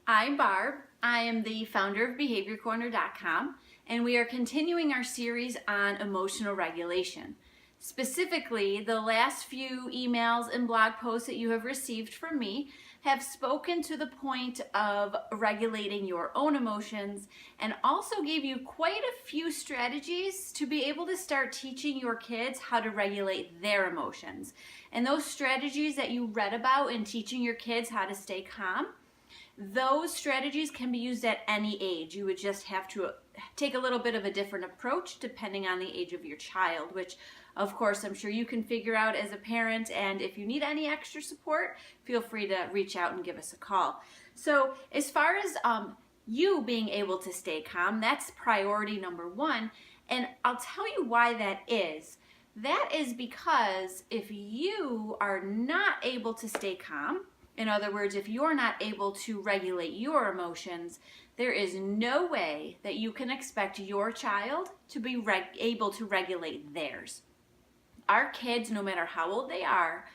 I'm Barb. I am the founder of BehaviorCorner.com, and we are continuing our series on emotional regulation. Specifically, the last few emails and blog posts that you have received from me have spoken to the point of regulating your own emotions and also gave you quite a few strategies to be able to start teaching your kids how to regulate their emotions. And those strategies that you read about in teaching your kids how to stay calm, those strategies can be used at any age. You would just have to take a little bit of a different approach depending on the age of your child, which of course I'm sure you can figure out as a parent, and if you need any extra support, feel free to reach out and give us a call. So as far as you being able to stay calm, that's priority number one, and I'll tell you why that is. That is because if you are not able to stay calm, in other words, if you're not able to regulate your emotions, there is no way that you can expect your child to be able to regulate theirs. Our kids, no matter how old they are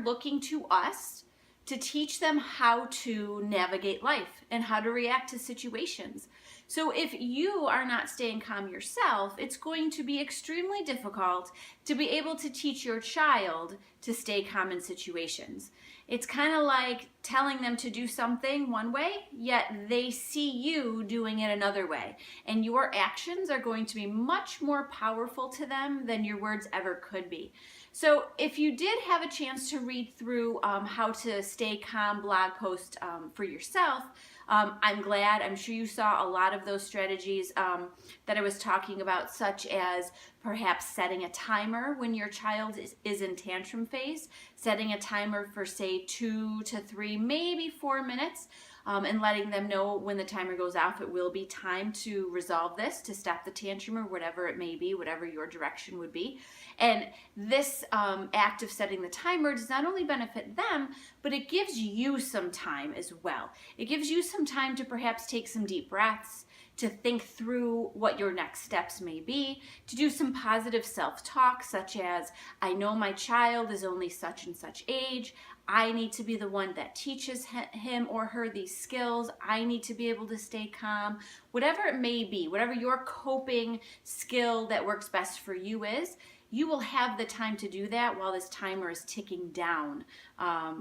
looking to us to teach them how to navigate life and how to react to situations. So if you are not staying calm yourself, it's going to be extremely difficult to be able to teach your child to stay calm in situations. It's kind of like telling them to do something one way, yet they see you doing it another way. And your actions are going to be much more powerful to them than your words ever could be. So if you did have a chance to read through how to stay calm blog post for yourself, I'm glad. I'm sure you saw a lot of those strategies that I was talking about, such as perhaps setting a timer when your child is in tantrum phase, setting a timer for say 2 to 3, maybe 4 minutes, and letting them know when the timer goes off, it will be time to resolve this, to stop the tantrum or whatever it may be, whatever your direction would be. And this act of setting the timer does not only benefit them, but it gives you some time as well. It gives you some time to perhaps take some deep breaths, to think through what your next steps may be, to do some positive self-talk, such as, I know my child is only such and such age, I need to be the one that teaches him or her these skills, I need to be able to stay calm, whatever it may be, whatever your coping skill that works best for you is, you will have the time to do that while this timer is ticking down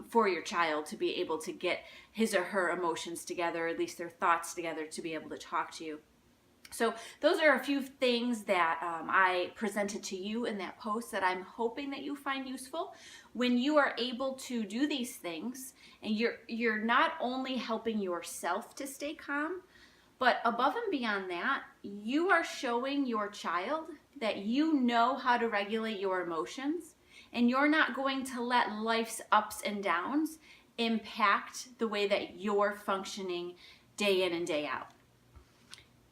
for your child to be able to get his or her emotions together, or at least their thoughts together, to be able to talk to you. So those are a few things that I presented to you in that post that I'm hoping that you find useful. When you are able to do these things, and you're not only helping yourself to stay calm, but above and beyond that, you are showing your child that you know how to regulate your emotions, and you're not going to let life's ups and downs impact the way that you're functioning day in and day out.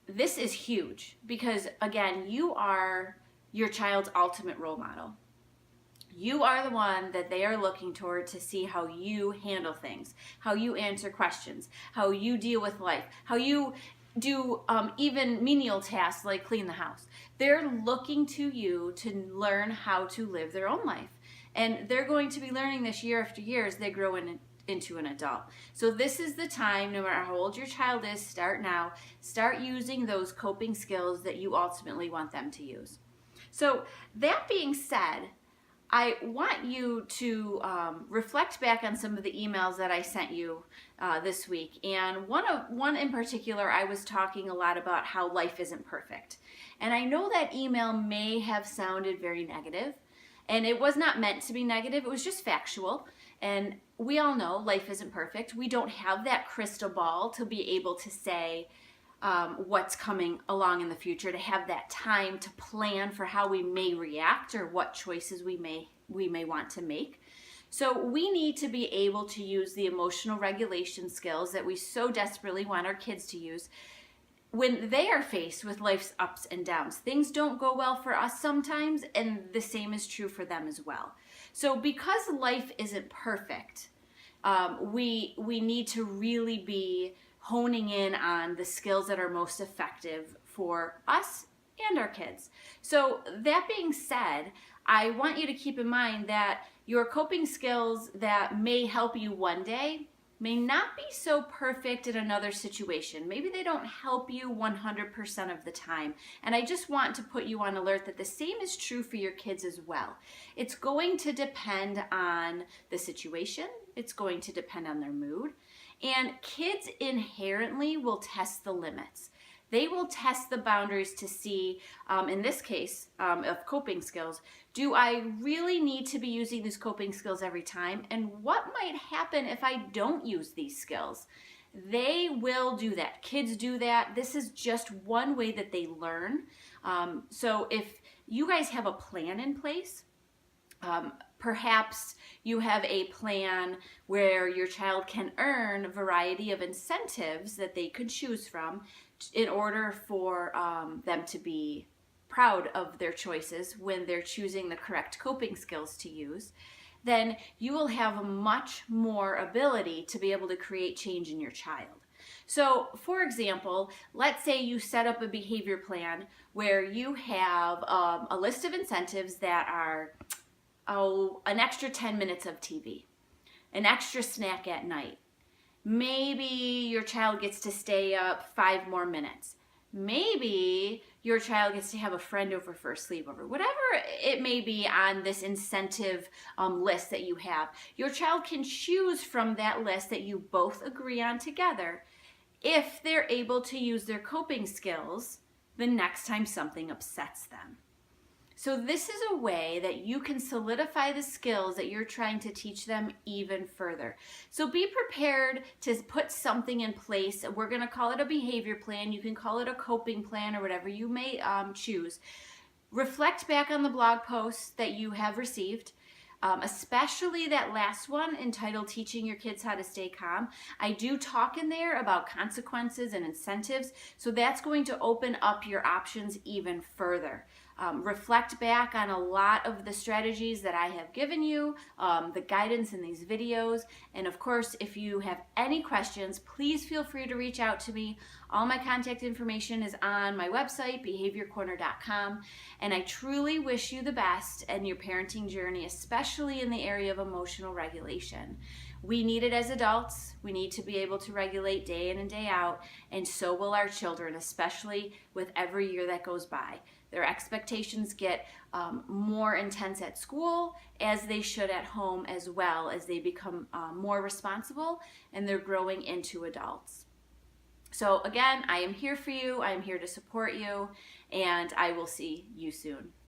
This is huge because, again, you are your child's ultimate role model. You are the one that they are looking toward to see how you handle things, how you answer questions, how you deal with life, how you do even menial tasks like clean the house. They're looking to you to learn how to live their own life. And they're going to be learning this year after year as they grow into an adult. So this is the time, no matter how old your child is, start now. Start using those coping skills that you ultimately want them to use. So that being said, I want you to reflect back on some of the emails that I sent you this week. And one in particular, I was talking a lot about how life isn't perfect. And I know that email may have sounded very negative, and it was not meant to be negative. It was just factual. And we all know life isn't perfect. We don't have that crystal ball to be able to say what's coming along in the future, to have that time to plan for how we may react or what choices we may want to make. So we need to be able to use the emotional regulation skills that we so desperately want our kids to use when they are faced with life's ups and downs. Things don't go well for us sometimes, and the same is true for them as well. So because life isn't perfect, we need to really be honing in on the skills that are most effective for us and our kids. So that being said, I want you to keep in mind that your coping skills that may help you one day may not be so perfect in another situation. Maybe they don't help you 100% of the time. And I just want to put you on alert that the same is true for your kids as well. It's going to depend on the situation. It's going to depend on their mood. And kids inherently will test the limits. They will test the boundaries to see, in this case, of coping skills, do I really need to be using these coping skills every time? And what might happen if I don't use these skills? They will do that. Kids do that. This is just one way that they learn. So if you guys have a plan in place, perhaps you have a plan where your child can earn a variety of incentives that they could choose from in order for them to be proud of their choices when they're choosing the correct coping skills to use, then you will have much more ability to be able to create change in your child. So, for example, let's say you set up a behavior plan where you have a list of incentives that are an extra 10 minutes of TV, an extra snack at night. Maybe your child gets to stay up 5 more minutes. Maybe your child gets to have a friend over for a sleepover. Whatever it may be on this incentive list that you have, your child can choose from that list that you both agree on together if they're able to use their coping skills the next time something upsets them. So this is a way that you can solidify the skills that you're trying to teach them even further. So be prepared to put something in place. We're going to call it a behavior plan. You can call it a coping plan or whatever you may choose. Reflect back on the blog posts that you have received. Especially that last one entitled Teaching Your Kids How to Stay Calm. I do talk in there about consequences and incentives, so that's going to open up your options even further. Reflect back on a lot of the strategies that I have given you, the guidance in these videos, and of course, if you have any questions, please feel free to reach out to me. All my contact information is on my website, behaviorcorner.com, and I truly wish you the best in your parenting journey, especially in the area of emotional regulation. We need it as adults. We need to be able to regulate day in and day out, and so will our children, especially with every year that goes by. Their expectations get more intense at school, as they should at home as well, as they become more responsible and they're growing into adults. So again, I am here for you. I am here to support you, and I will see you soon.